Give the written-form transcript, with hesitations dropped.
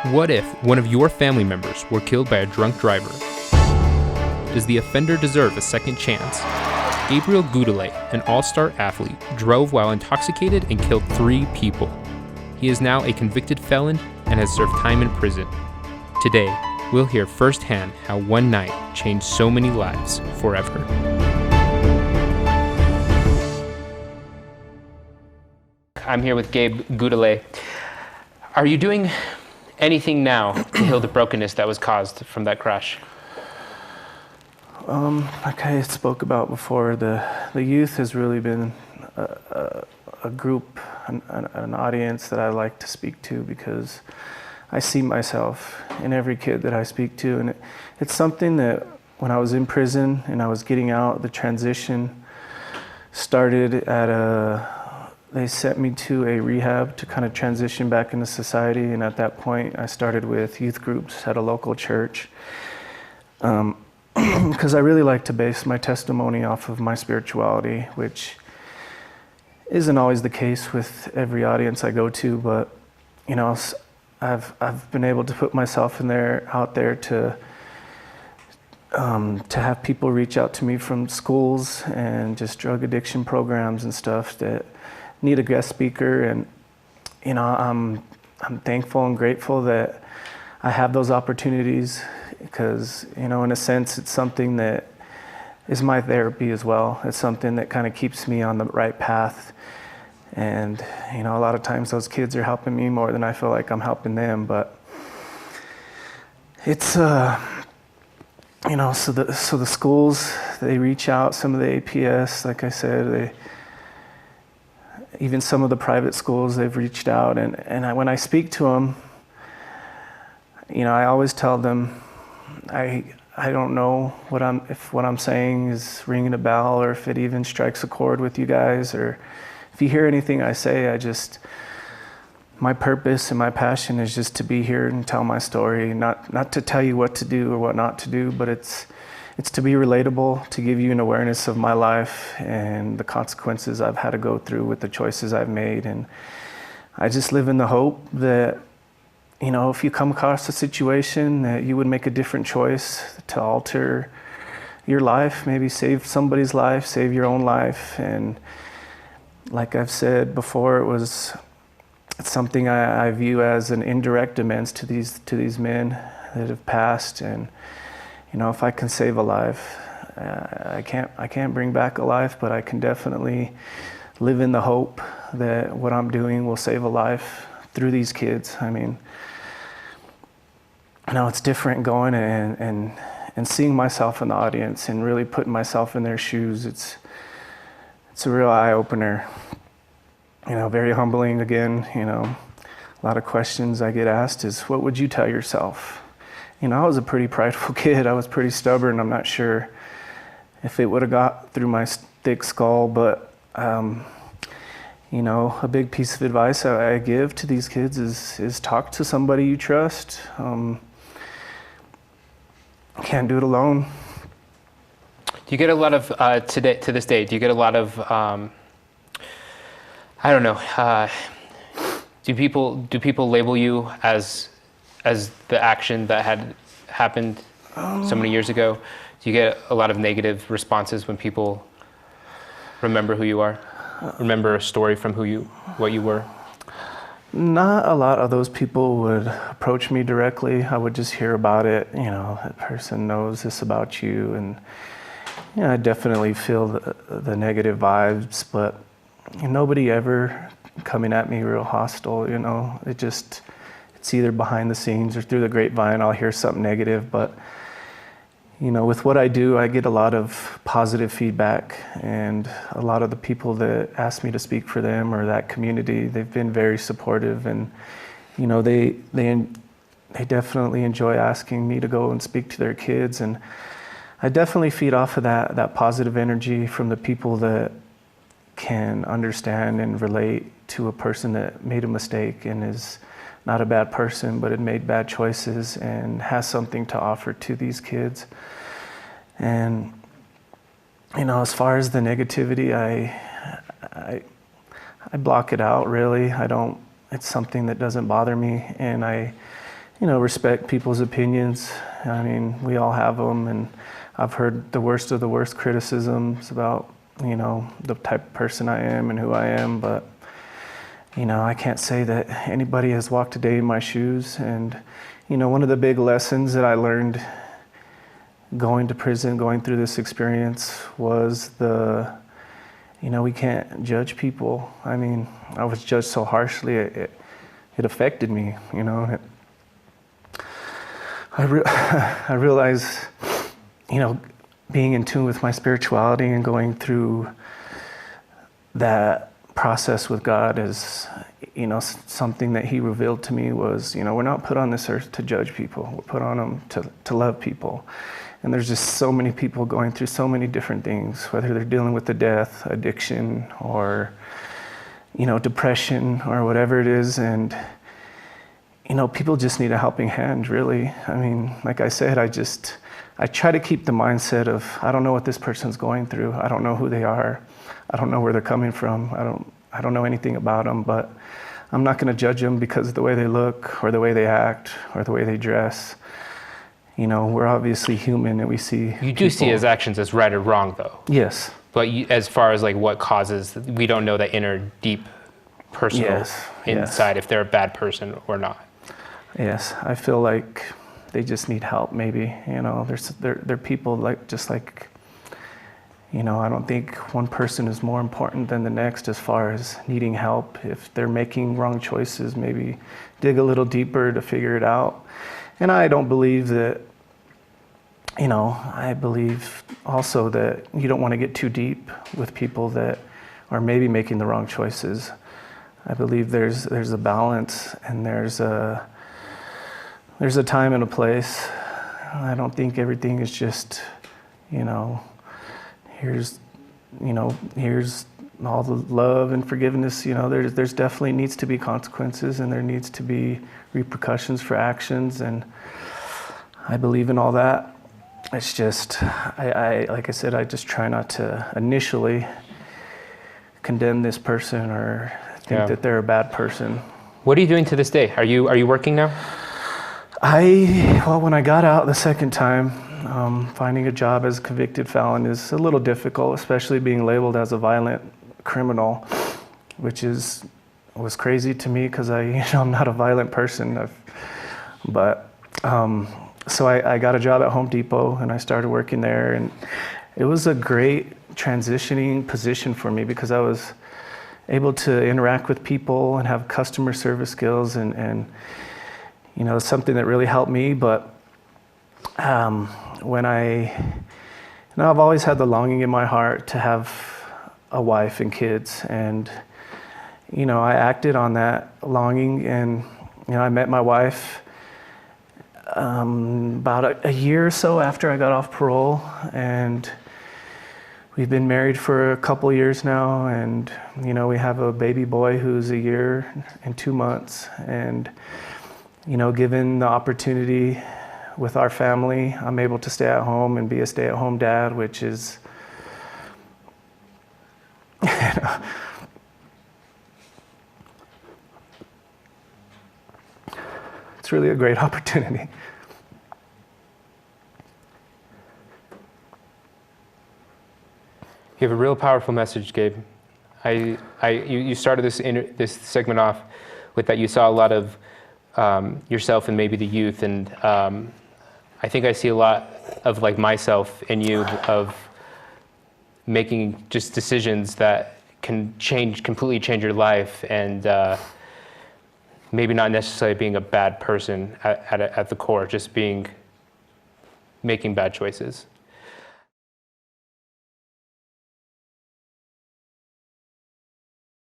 What if one of your family members were killed by a drunk driver? Does the offender deserve a second chance? Gabriel Gurule, an all-star athlete, drove while intoxicated and killed 3 people. He is now a convicted felon and has served time in prison. Today, we'll hear firsthand how one night changed so many lives forever. I'm here with Gabe Gurule. Are you doing anything now to heal the brokenness that was caused from that crash? Like I spoke about before, the youth has really been a group, an audience that I like to speak to because I see myself in every kid that I speak to. And it's something that when I was in prison and I was getting out, the transition started they sent me to a rehab to kind of transition back into society. And at that point, I started with youth groups at a local church. Because I really like to base my testimony off of my spirituality, which isn't always the case with every audience I go to, but you know, I've been able to put myself out there to have people reach out to me from schools and just drug addiction programs and stuff that need a guest speaker. And you know, I'm thankful and grateful that I have those opportunities, because you know, in a sense, it's something that is my therapy as well. It's something that kind of keeps me on the right path. And you know, a lot of times those kids are helping me more than I feel like I'm helping them. But it's you know, so the schools, they reach out. Some of the APS, like I said, even some of the private schools, they've reached out. And when I speak to them, you know, I always tell them, I don't know if what I'm saying is ringing a bell, or if it even strikes a chord with you guys, or if you hear anything I say. My purpose and my passion is just to be here and tell my story, not to tell you what to do or what not to do, but it's to be relatable, to give you an awareness of my life and the consequences I've had to go through with the choices I've made. And I just live in the hope that, you know, if you come across a situation that you would make a different choice to alter your life, maybe save somebody's life, save your own life. And like I've said before, it's something I view as an indirect amends to these men that have passed. And you know, if I can save a life, I can't bring back a life, but I can definitely live in the hope that what I'm doing will save a life through these kids. I mean, you know, it's different going and seeing myself in the audience and really putting myself in their shoes. It's a real eye-opener. You know, very humbling again. You know, a lot of questions I get asked is, what would you tell yourself? You know, I was a pretty prideful kid. I was pretty stubborn. I'm not sure if it would have got through my thick skull, but you know, a big piece of advice I give to these kids is talk to somebody you trust. Can't do it alone. Do you get a lot of to this day? Do you get a lot of I don't know? Do people label you as the action that had happened so many years ago? Do you get a lot of negative responses when people remember who you are? Remember a story from what you were? Not a lot of those people would approach me directly. I would just hear about it. You know, that person knows this about you. And you know, I definitely feel the negative vibes, but nobody ever coming at me real hostile. You know, it's either behind the scenes or through the grapevine. I'll hear something negative, but you know, with what I do, I get a lot of positive feedback, and a lot of the people that ask me to speak for them or that community, they've been very supportive, and you know, they definitely enjoy asking me to go and speak to their kids. And I definitely feed off of that positive energy from the people that can understand and relate to a person that made a mistake and is not a bad person, but had made bad choices and has something to offer to these kids. And you know, as far as the negativity, I block it out, really. It's something that doesn't bother me, and I respect people's opinions. I mean, we all have them, and I've heard the worst of the worst criticisms about, the type of person I am and who I am, but, I can't say that anybody has walked a day in my shoes. And, one of the big lessons that I learned going to prison, going through this experience was we can't judge people. I mean, I was judged so harshly, it affected me, I realized, being in tune with my spirituality and going through that process with God is, something that He revealed to me was, we're not put on this earth to judge people. We're put on them to love people. And there's just so many people going through so many different things, whether they're dealing with the death, addiction, or, depression, or whatever it is. And, people just need a helping hand, really. I mean, like I said, I try to keep the mindset of, I don't know what this person's going through. I don't know who they are. I don't know where they're coming from. I don't know anything about them, but I'm not going to judge them because of the way they look or the way they act or the way they dress. We're obviously human, and we see You do see his actions as right or wrong, though. Yes. But as far as like what causes, we don't know the inner deep personal inside, if they're a bad person or not. Yes, I feel like they just need help. Maybe they're people just like I don't think one person is more important than the next as far as needing help. If they're making wrong choices, maybe dig a little deeper to figure it out. And I don't believe that. I believe also that you don't want to get too deep with people that are maybe making the wrong choices. I believe there's a balance, and there's a time and a place. I don't think everything is just, here's all the love and forgiveness. There's definitely needs to be consequences, and there needs to be repercussions for actions, and I believe in all that. It's just, I like I said, I just try not to initially condemn this person or think that they're a bad person. What are you doing to this day? Are you working now? When I got out the second time, finding a job as a convicted felon is a little difficult, especially being labeled as a violent criminal, which was crazy to me because I'm not a violent person. So I got a job at Home Depot, and I started working there, and it was a great transitioning position for me because I was able to interact with people and have customer service skills, and something that really helped me. But when I've always had the longing in my heart to have a wife and kids, and I acted on that longing, and I met my wife about a year or so after I got off parole, and we've been married for a couple years now, and we have a baby boy who's a year and 2 months, and given the opportunity with our family, I'm able to stay at home and be a stay-at-home dad, which is it's really a great opportunity. You have a real powerful message, Gabe. You started this segment off with that you saw a lot of yourself and maybe the youth, and I think I see a lot of like myself in you, of making just decisions that can completely change your life, and maybe not necessarily being a bad person at the core, just making bad choices.